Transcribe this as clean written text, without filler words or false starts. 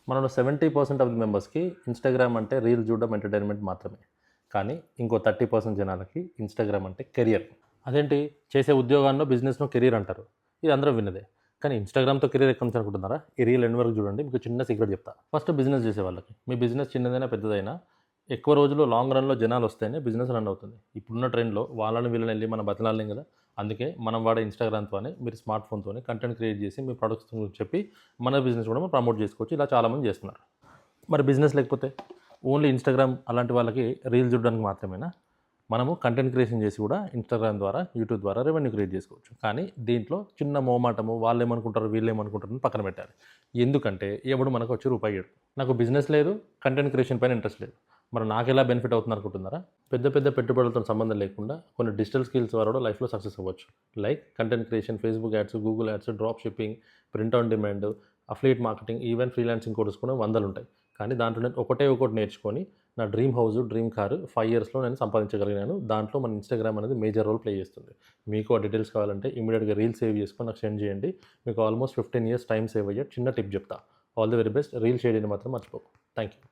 మనలో 70% of the మెంబర్స్కి Instagram అంటే రీల్ చూడడం ఎంటర్టైన్మెంట్ మాత్రమే. కానీ ఇంకో 30% జనాలకి ఇన్స్టాగ్రామ్ అంటే కెరియర్. అదేంటి చేసే ఉద్యోగాల్లో బిజినెస్‌నో కెరీర్ అంటారు. ఇది అందరూ విన్నదే. కానీ ఇన్స్టాగ్రామ్‌తో కెరీర్ ఎక్కడి నుంచి అనుకుంటున్నారా? ఈ రీల్ ఎండ్ వరకు చూడండి. మీకు చిన్న సీక్రెట్ చెప్తా. ఫస్ట్ బిజినెస్ చేసే వాళ్ళకి మీ బిజినెస్ చిన్నదైనా పెద్దదైనా ఎక్కువ రోజులు లాంగ్ రన్‌లో జనాలు వస్తేనే బిజినెస్ రన్ అవుతుంది. ఇప్పుడున్న ట్రెండ్‌లో వాళ్ళని వీళ్ళని వెళ్ళి మనం బతిలాడలేం కదా! అందుకే మనం వాడే ఇన్స్టాగ్రామ్‌తోనే మీరు స్మార్ట్ ఫోన్‌తోనే కంటెంట్ క్రియేట్ చేసి మీ ప్రొడక్ట్స్ గురించి చెప్పి మన బిజినెస్ కూడా మనం ప్రమోట్ చేసుకోవచ్చు. ఇలా చాలామంది చేస్తున్నారు. మరి బిజినెస్ లేకపోతే ఓన్లీ ఇన్స్టాగ్రామ్ అలాంటి వాళ్ళకి రీల్ చూడడానికి మాత్రమేనా? మనము కంటెంట్ క్రియేషన్ చేసి కూడా ఇన్స్టాగ్రామ్ ద్వారా, యూట్యూబ్ ద్వారా రెవెన్యూ క్రియేట్ చేసుకోవచ్చు. కానీ దీంట్లో చిన్న మోమాటము వాళ్ళేమనుకుంటారు, వీళ్ళేమనుకుంటారు అని పక్కన పెట్టాలి. ఎందుకంటే ఎవడు మనకు వచ్చి రూపాయి ఇయ్యడు. నాకు బిజినెస్ లేదు, కంటెంట్ క్రియేషన్ పైన ఇంట్రెస్ట్ లేదు. మరి నాకెలా బెనిఫిట్ అవుతుంది అనుకుంటున్నారా? పెద్ద పెద్ద పెట్టుబడులతో సంబంధం లేకుండా కొన్ని డిజిటల్ స్కిల్స్ ద్వారా కూడా లైఫ్లో సక్సెస్ అవ్వచ్చు. Like content creation, Facebook ads, Google ads, drop shipping, print on demand, affiliate marketing, even freelancing courses కూడా వందలు ఉంటాయి. కానీ దాంట్లో నేను ఒకటి నేర్చుకొని నా డ్రీమ్ హౌస్, డ్రీమ్ కారు 5 ఇయర్స్లో నేను సంపాదించగలిగాను. దాంట్లో మన ఇన్స్టాగ్రామ్ అనేది మేజర్ రోల్ ప్లే చేస్తుంది. మీకు ఆ డీటెయిల్స్ కావాలంటే ఇమీడియట్గా రీల్ సేవ్ చేసుకొని నాకు సెండ్ చేయండి. మీకు ఆల్మోస్ట్ 15 ఇయర్స్ టైం సేవ్ అయ్యే చిన్న టిప్ చెప్తా. All the very best. Reel share చేయడం మాత్రం మర్చిపోకు. Thank you.